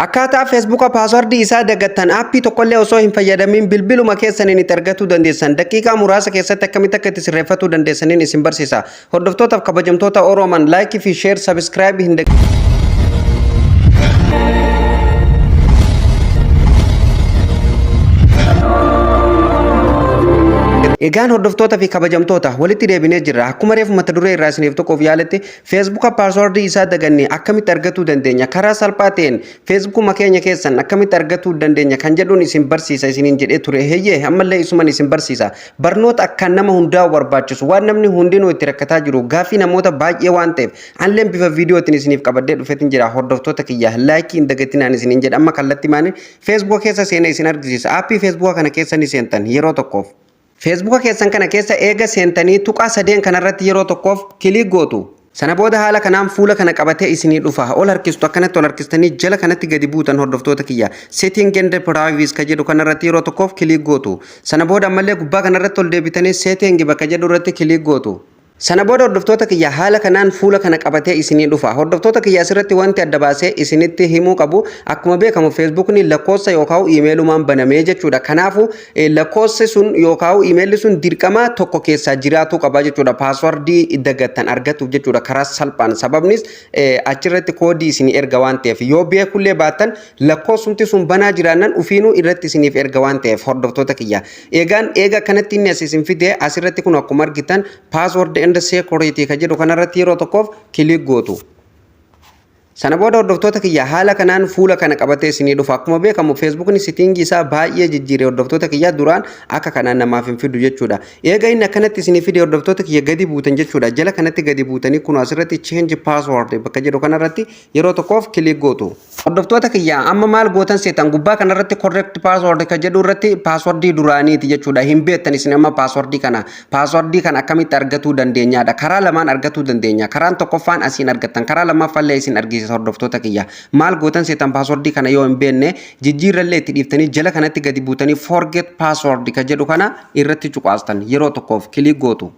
Akkaataa Feesbuuka paaswordii isaa dagattan aappii tokkollee osoo hin fayyadamin bilbiluma keessaniin itti argachuu dandeessan. Daqiiqaa muraasa keessatti akkamitti akka itti sirreeffachuu dandeessaniin isin barsiisa. Hordoftootaaf kabajamtoota Oromoon laayikii fi sheer sabiskiraayib hin Egaan hordoftoota fi kabajamtoota walitti deebinee jirra. Akkuma reefu mata duree irraa isiniif tokkoof yaaletti Feesbuuka paaswordii isaa dagannee akkamitti argachuu dandeenya, karaa salphaa ta'een Feesbuukuma keenya keessan akkamitti argachuu dandeenya kan jedhuun isin barsiisa isiniin jedhee ture. Heeyyee ammallee isuman isin barsiisa. Barnoota akkaan nama hundaa barbaachisu waan namni hundinuu itti rakkataa jiru gaaffii namoota baay'ee waan ta'eef anleen bifa viidiyootiin isiniif qabadhee dhufeetiin jira. Hordoftoota kiyya laayikii hin dagatinaan isiniin jedha. Amma kallattii maanii Feesbuuka keessa seenaa isin argisiisa. Aappii Feesbuuka kana keessa ni seentan yeroo tokkoof. Feesbuuka keessan kana keessa eega seentanii tuqaa sadeen kanarratti yeroo tokkoof kilik gootu. Sana booda haala kanaan fuula kana qabatee isinii dhufa. Ol harkistu akkanatti ol harkistanii jala kanatti gadi buutan hordoftoota kiyya. Setting and privacy ka jedhu kanarratti yeroo tokkoof kilik gootu. Sana booda ammallee gubbaa kanarratti ol deebitanii setting bakka jedhu irratti kilik gootu. Sana booda hordoftoota kiyya haala kanaan fuula kana qabatee isinii dhufa. Hordoftoota kiyya asirratti wanti adda baasee isinitti himuu qabu akkuma beekamu Feesbuukni lakkoofsa yookaan iimeelumaan banamee jechuudha. Kanaafuu lakkoofsi sun yookaan iimeelli sun dirqama tokko keessaa jiraatu qaba jechuudha. Paaswordii dagattan argatuuf jechuudha karaa salphaan. Sababnis achirratti koodii isinii erga waan ta'eef yoo beekullee baattan lakkoofsumti sun banaa jiraannan ufiinuu irratti isiniif erga waan ta'eef hordoftoota kiyya. Eega kanatti inni isin fidee asirratti kun akkuma argitan paaswordii security ka jedhu kanarratti yeroo tokkoof kilik gootu. Sana booda hordoftoota kiyya haala kanaan fuula kana qabatee isinii dhufa. Akkuma beekamu Feesbuukni settingii isaa baay'ee jijjiire hordoftoota kiyya duraan akka kanaan namaaf hin fidu jechuudha. Eega inni akkanatti isinii fide hordoftoota kiyya gadi buutan jechuudha. Jala kanatti gadi buutanii kun asirratti change password bakka jedhu kanarratti yeroo tokkoof kilik gootu. Hordoftoota kiyya amma maal gootan seetan gubbaa kanarratti correct password ka jedhu irratti passwordii duraaniiti jechuudha. Hin beektan isin amma passwordii kana akkamitti argachuu dandeenyaadha. Karaa lamaan argachuu dandeenya. Karaan tokkoffaan asiin argattan, karaa lammaffaallee isin argisiisa hordoftoota kiyya. Maal gootan seetan passwordii kana yoo hin beekne jijjiirrallee itti dhiiftanii jala kanatti gadi buutanii forget password ka jedhu kana irratti cuqaastan yeroo tokkoof kilik gootu.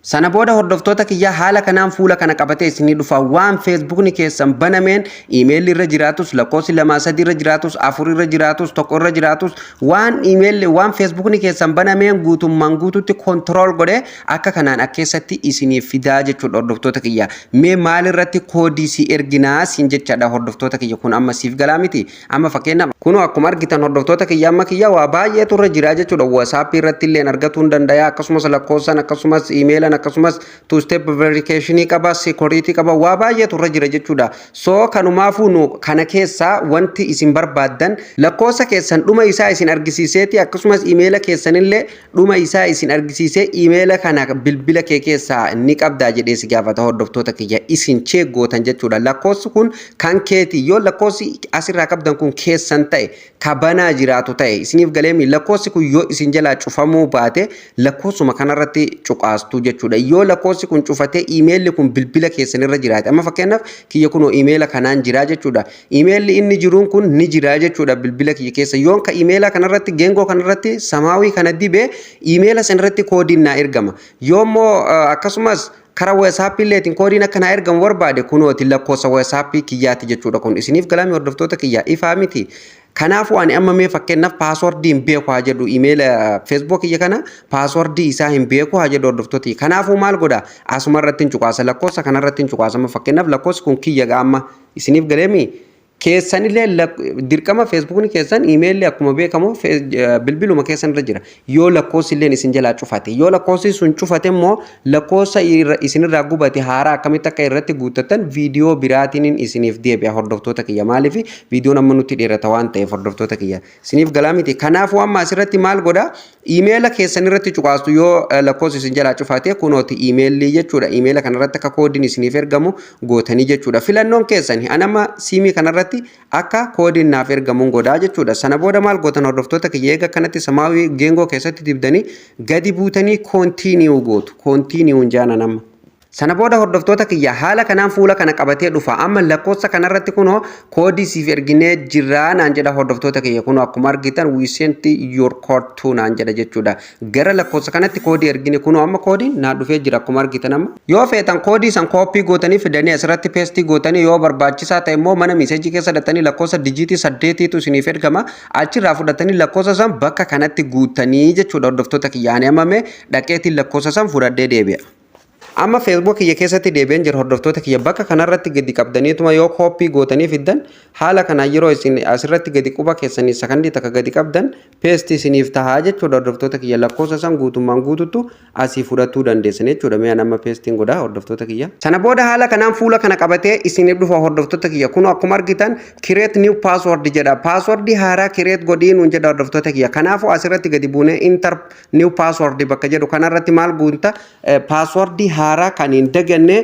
Sana booda hordoftoota kiyya haala kanaan fuula kana qabatee isinii dhufa. Waan Feesbuukni keessan banameen iimeelli irra jiraatus, lakkoofsi 2 3 irra jiraatus, 4 irra jiraatus, 1 irra jiraatus waan Feesbuukni keessan banameen guutummaan guututti control godhee akka kanaan keessatti isiniif fidaa jechuudha hordoftoota kiyya. Mee maal irratti koodii si erginaa siin jechaadha hordoftoota kiyya. Kun amma siif galaa miti. Amma fakkeenyaaf kun akkuma argitan hordoftoota kiyya amma kiyya waa baay'eetu irra jira jechuudha. WhatsApp irratti illee argachuu hin danda'a. Akkasumas lakkoofsan akkasumas iimeelan akkasumas two step verification qaba, security qaba, waa baay'eetu irra jira jechuudha. So kanumaafuu nu kana keessaa wanti isin barbaaddan lakkoofsa keessan dhuma isaa isin argisiiseeti akkasumas iimeela keessanillee dhuma isaa isin argisiisee iimeela kana bilbila kee keessaa ni qabdaa jedhee si gaafata hordoftoota kiyya isin check gootan jechuudha. Lakkoofsi kun kan keeti yoo lakkoofsi asirraa qabdan kun keessan ta'e kabanaa jiraatu ta'e isiniif galeemi lakkoofsi kun yoo isin jalaa cufamuu baate lakkoofsuma kanarratti cuqaastu jechuudha. Yoo lakkoofsi kun cufatee iimeelli kun bilbila keessan irra jiraate amma fakkeenyaaf kiyya kunoo iimeela kanaan jira jechuudha. Iimeelli inni jiruun kun ni jira jechuudha bilbila kiyya keessa. Yoon ka iimeela kanarratti geengoo kanarratti samaawii kana dibee iimeela sanarratti koodiin naa ergama. Yoommoo akkasumas karaa WhatsApp illeetiin koodiin akka naa ergamu barbaade kunooti lakkoofsa WhatsApp kiyyaati jechuudha. Kun isiniif galaami hordoftoota kiyya ifaa miti. Kanaafuu ani amma mee fakkeenyaaf paaswordii hin beeku haa jedhu iimeela Feesbuuk kiyya kana paaswordii isaa hin beeku haa jedhu hordoftoota. Kanaafuu maal godha asuma irratti hin cuqaasa lakkoofsa kanarratti hin cuqaasa. Amma fakkeenyaaf lakkoofsi kun kiyya amma isiniif galeemi keessanillee dirqama Feesbuukni keessan iimeelli akkuma beekamu bilbiluma keessan irra jira. Yoo lakkoofsi illee isin jalaa cufate yoo lakkoofsi sun cufate immoo lakkoofsa isinirraa gubate haaraa akkamitti akka irratti guuttatan viidiyoo biraatiin isiniif deebi'a hordoftoota kiyya. Maaliif viidiyoon amma nutti dheerata waan ta'eef hordoftoota kiyya isiniif galaa miti. Kanaafuu amma asirratti maal godha iimeela keessan irratti cuqaastu yoo lakkoofsi isin jalaa cufate kunooti iimeelli jechuudha. Iimeela kanarratti akka koodiin isiniif ergamu gootanii jechuudha. Filannoon keessan anama siimii kanarratti akka koodiin naaf ergamuun godhaa jechuudha. Sana booda maal gootan hordoftoota kiyya eega kanatti samaawii geengoo keessatti dibdanii gadi buutanii koontiiniyuu gootu. Koontiiniyuun jaana nama. Sana booda hordoftoota kiyya haala kanaan fuula kana qabatee dhufa amma lakkoofsa kanarratti kunoo koodii siif erginee jirra naan jedha hordoftoota kiyya kunoo akkuma argitan we sent your code to naan jedha jechuudha gara lakkoofsa kanatti koodii ergine kunoo amma koodiin naa dhufee jira akkuma argitan amma yoo feetan koodii san kooppii gootanii fidanii asirratti peestii gootanii yoo barbaachisaa ta'e immoo mana miseejii keessa hidhatanii lakkoofsa dijiitii 8tu isiniif ergama achirraa fudhatanii lakkoofsa san bakka kanatti guutanii jechuudha hordoftoota kiyya ani amma dhaqeetiin lakkoofsa san fudhadhee deebi'a. Amma Facebook kiyya keessatti deebi'een jira hordoftoota kiyya bakka kanarratti gadi qabdaniituma yoo kooppii gootanii fiddan haala kanaan yeroo isin asirratti gadi quba keessanii sakandii takka gadi qabdan peestii isiniif tahaa jechuudha hordoftoota kiyya lakkoofsa san guutummaan guututtu asii fudhatuu dandeessan jechuudha mee amma peestiin godhaa hordoftoota kiyya. Sana booda haala kanaan fuula kana qabatee isiniif dhufa hordoftoota kiyya kun akkuma argitan create new password jedha password haaraa create godhiin jedha hordoftoota kiyya kanaafuu asirratti gadi buunee enter new password bakka jedhu kanarratti maal guunta password haaraa kan hin daganne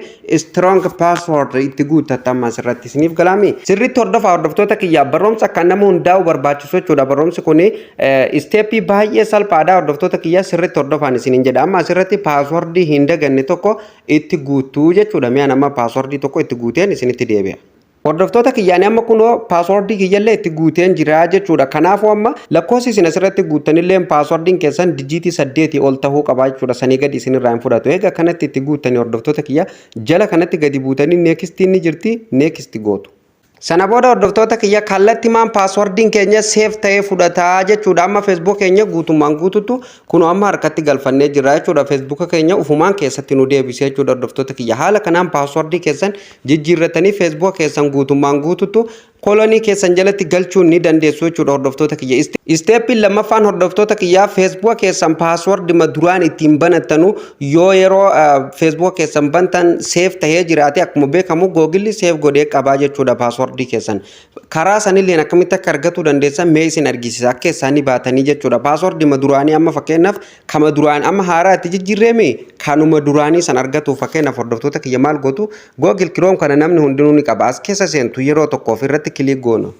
strong password itti guuttatamma asirratti isiniif galaami sirriitti hordoftoota kiyya barumsa kan nama hundaa'u barbaachisu jechuudha barumsi kun steepii baay'ee salphaadha hordoftoota kiyya sirriitti hordofaan isiniin jedha amma asirratti password hin daganne tokko itti guutuu jechuudha mi'a nama password tokko itti guuteen isinitti deebi'a. Hordoftoota kiyyaan amma kunoo paaswordii kiyyallee itti guuteen jira jechuudha. Kanaafuu amma lakkoofsi isin asirratti guutanillee paaswordiin keessan dijiitii 8 ol tahuu qaba jechuudha. Sanii gadi isinirraa hin fudhatu. Egaa kanatti itti guutanii hordoftoota kiyya jala kanatti gadi buutanii neekistii ni jirti neekistii gootu. Sana booda hordoftoota kiyya kallattimaan paaswordiin keenya seef ta'ee fudhataa jechuudha. Amma Facebook keenya guutummaan guututu kun amma harkatti galfannee jira jechuudha. Facebook keenya ufumaan keessatti nu deebisee jechuudha hordoftoota kiyya. Haala kanaan paaswordii keessan jijjiirratanii Facebook keessan guutummaan guututu kolonii keessan jalatti galchuun ni dandeessu jechuudha hordoftoota kiyya. Isteeppiin lammaffaan hordoftoota kiyya Facebook keessan paaswordi duraan ittiin banattanu yoo yeroo Facebook keessan bantan seef ta'ee jiraate akkuma beekamu Google seef godhee qabaa jechuudha paaswordii keessan. Karaa sanillee akkamitti akka argachuu dandeessan mee isin argisiisa akka isaanii baatanii jechuudha. Paaswordi duraanii amma fakkeenyaaf kama duraan amma haaraa itti jijjiirreemi kanuma duraanii san argatu fakkeenyaaf hordoftoota kiyya maal gootu Google Chrome kana namni hundinuu ni qaba as keessa seentu yeroo tokkoof irratti kilik goono.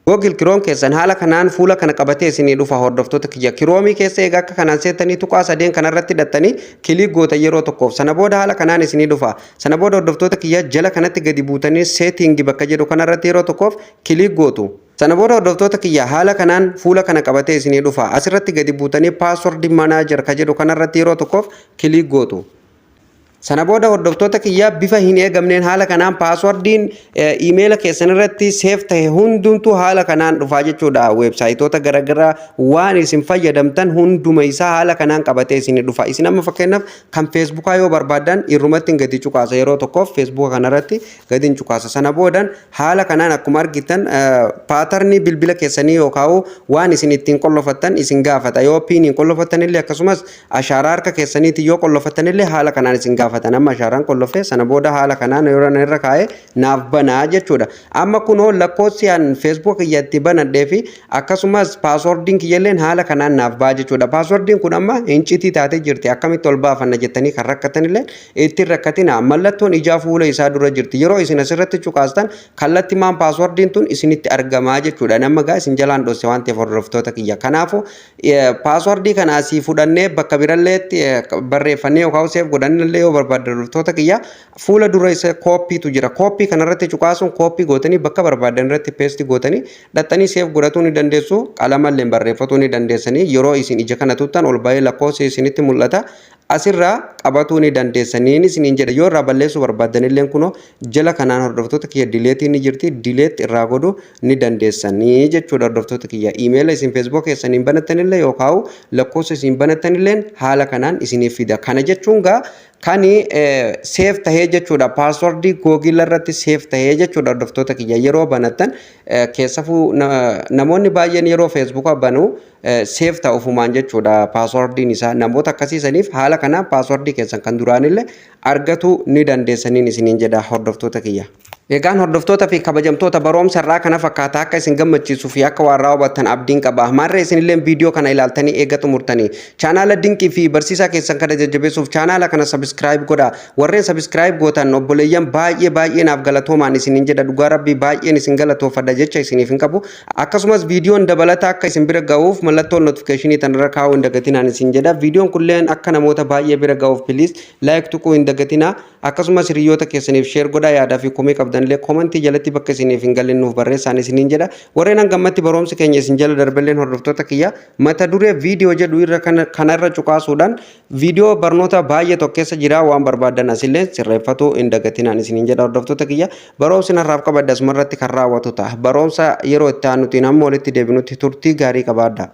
Google Chrome keessan haala kanaan fuula kana qabatee isinii dhufa hordoftoota kiyya. Chrome keessa egaa akka kanaan seetanii tuqaa sadeen kanarratti hidhattanii kilik goota yeroo tokkoof. Sana booda haala kanaan isinii dhufa. Sana booda hordoftoota kiyya jala kanatti gadi buutanii setting bakka jedhu kanarratti yeroo tokkoof kilik gootu. Sana booda hordoftoota kiyya haala kanaan fuula kana qabatee isinii dhufa. Asirratti gadi buutanii password manager ka jedhu kanarratti yeroo tokkoof kilik gootu. Sana booda hordoftoota kiyya bifa hin eegamneen haala kanaan paaswordiin email keessan irratti seef ta'e hundumtu haala kanaan dhufaa jechuudha. Websaayitoota garaagaraa waan isin fayyadamtan hunduma isaa haala kanaan qabatee isin dhufa. Isin amma fakkeenyaaf kan Facebookaa yoo barbaadan irrumatti gadi cuqaasa yeroo tokkoof Facebook kanarratti gadi cuqaasa. Sana boodan haala kanaan akkuma argitan paatarnii bilbila keessanii yookaan waan isin ittiin qollofattan isin gaafata. Yoo piiniin qollofattan illee akkasumas ashaaraa harka keessaniitiin yoo qollofattan illee haala kanaan isin gaafata. Amma ashaaraan qollofee sana booda haala kanaan yeroo irra kaa'ee naaf banaa jechuudha. Amma kunoo lakkoofsi aan Facebook kiyyatti banadhee fi akkasumas paaswordiin kiyyalleen haala kanaan naaf baa jechuudha. Paaswordiin kun amma incitii taatee jirti akkamitti ol baafanna jettanii kan rakkatanillee ittiin rakkatina. Mallattoon ijaa fuula isaa dura jirti. Yeroo isin asirratti cuqaastan kallattimaan paaswordiin tun isinitti argamaa jechuudha. Nama gaa isin jalaan dhosse waan ta'eef hordoftoota kiyya. Kanaafuu paaswordii kana asii fudhannee bakka biralleetti barreeffannee yookaan seef godhannillee yoo hordoftoota kiyya fuula dura isa kooppiitu jira. Kooppii kanarratti cuqaasuun kooppii gootanii bakka barbaadan irratti peesti gootanii dhattanii seef godhatuu ni dandeessu. Qalamallee barreeffatuu ni dandeessanii yeroo isin ija kana tuttan ol ba'ee lakkoofsi isinitti mul'ata. Asirraa qabatuu ni dandeessanii isiniin jedha yoo irraa balleessuu barbaadanillee kunoo jala kanaan hordoftoota kiyya dileetii ni jirti dileet irraa godhuu ni dandeessanii jechuudha hordoftoota kiyya. Iimeela isin Facebook keessaniin banattanillee yookaan lakkoofsa isin banattanillee haala kanaan isiniif fida. Kana jechuun gaa kani seef tahee jechuudha. Paaswordii Google irratti seef tahee jechuudha hordoftoota kiyya yeroo banattan keessafuu namoonni baay'een yeroo Facebook banu seef ta'u ufumaan jechuudha paaswordiin isaa namoota akkasiisaniif haala kanaan paaswordii keessan kan duraanillee argatu ni dandeessaniin isiniin jedha hordoftoota kiyya. Egaan hordoftoota fi kabajamtoota baroomsa irraa kana fakkaata akka isin gammachiisuu fi akka waan raawwattan abdiin qaba. Maarree isinillee viidiyoo kana ilaaltanii eegatu murtanii. Chaanaala dinqii fi barsiisaa keessan kana jajjabeessuuf chaanaala kana subscribe godha. Warreen subscribe gootan obboleeyyan baay'ee naaf galatoomaan isiniin jedha. Dhugaa rabbii baay'een isin galatoofadha jecha isiniif hin qabu. Akkasumas viidiyoon dabalata akka isin bira ga'uuf mallattoon notifiikeeshinii tanarra kaa'uu hin dagatinaan isin jedha. Viidiyoon kunilleen akka namoota baay'ee bira ga'uuf please like tuquu hin dagatinaa. Akkasumas hiriyoota keessaniif share godhaa yaadaa fi komii qabdanillee komentii jalatti bakka isiniif hin galle nuuf barreessaa isiniin jedha. Warreen hangammatti baroomsi keenya isin jala darballeen hordoftoota kiyya mata duree viidiyoo jedhu irra kanarra cuqaasuudhaan viidiyoo barnoota baay'ee tokko keessa jira waan barbaadan asillee sirreeffatuu hin dagatinaan isiniin jedha hordoftoota kiyya. Baroomsi narraaf qabadda asumarratti kan raawwatu ta'a. Baroomsa yeroo itti aanutiin amma walitti deebinutti turtii gaarii qabaadha.